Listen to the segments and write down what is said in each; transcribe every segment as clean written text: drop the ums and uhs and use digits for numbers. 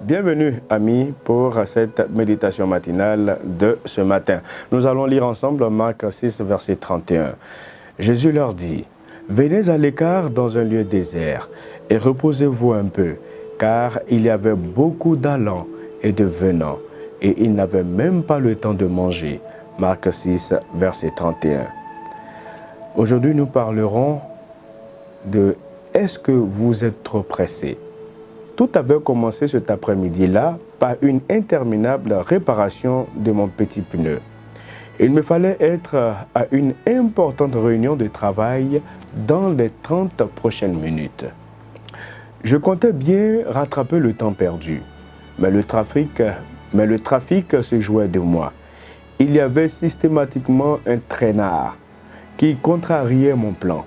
Bienvenue, amis, pour cette méditation matinale de ce matin. Nous allons lire ensemble Marc 6, verset 31. Jésus leur dit, « Venez à l'écart dans un lieu désert et reposez-vous un peu, car il y avait beaucoup d'allants et de venants, et ils n'avaient même pas le temps de manger. » Marc 6, verset 31. Aujourd'hui, nous parlerons de « Est-ce que vous êtes trop pressé ?» Tout avait commencé cet après-midi-là par une interminable réparation de mon petit pneu. Il me fallait être à une importante réunion de travail dans les 30 prochaines minutes. Je comptais bien rattraper le temps perdu, mais le trafic se jouait de moi. Il y avait systématiquement un traînard qui contrariait mon plan.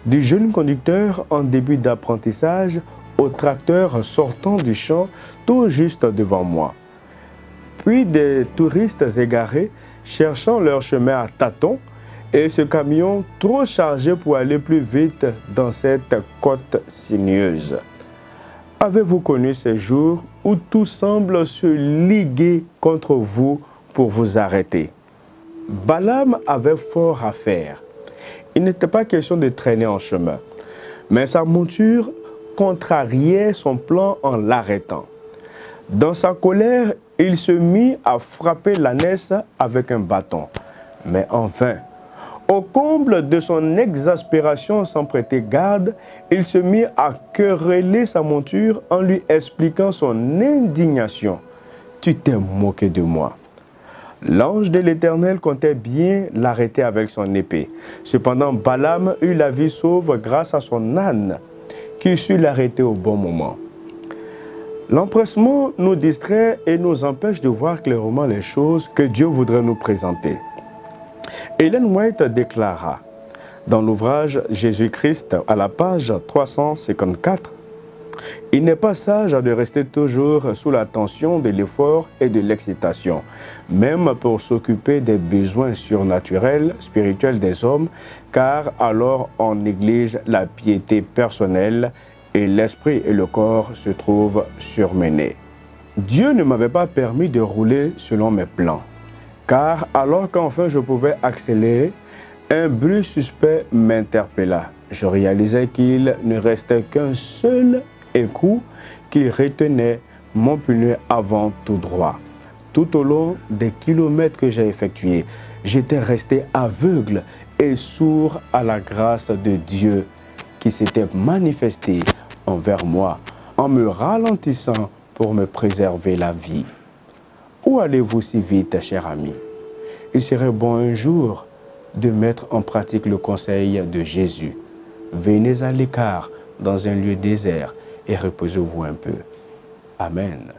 Du jeune conducteur en début d'apprentissage au tracteur sortant du champ tout juste devant moi. Puis des touristes égarés cherchant leur chemin à tâtons et ce camion trop chargé pour aller plus vite dans cette côte sinueuse. Avez-vous connu ces jours où tout semble se liguer contre vous pour vous arrêter? Balaam avait fort à faire. Il n'était pas question de traîner en chemin, mais sa monture contrariait son plan en l'arrêtant. Dans sa colère, il se mit à frapper l'ânesse avec un bâton, mais en vain. Au comble de son exaspération sans prêter garde, il se mit à quereller sa monture en lui expliquant son indignation. « Tu t'es moqué de moi. » L'ange de l'Éternel comptait bien l'arrêter avec son épée. Cependant, Balaam eut la vie sauve grâce à son âne, qui sut l'arrêter au bon moment. L'empressement nous distrait et nous empêche de voir clairement les choses que Dieu voudrait nous présenter. Ellen White déclara dans l'ouvrage Jésus-Christ à la page 354, « Il n'est pas sage de rester toujours sous la tension de l'effort et de l'excitation, même pour s'occuper des besoins surnaturels, spirituels des hommes, car alors on néglige la piété personnelle et l'esprit et le corps se trouvent surmenés. » Dieu ne m'avait pas permis de rouler selon mes plans, car alors qu'enfin je pouvais accélérer, un bruit suspect m'interpella. Je réalisais qu'il ne restait qu'un seul écrou qui retenait mon pneu avant tout droit. Tout au long des kilomètres que j'ai effectués, j'étais resté aveugle et sourd à la grâce de Dieu qui s'était manifestée envers moi en me ralentissant pour me préserver la vie. Où allez-vous si vite, cher ami? Il serait bon un jour de mettre en pratique le conseil de Jésus. Venez à l'écart dans un lieu désert et reposez-vous un peu. Amen.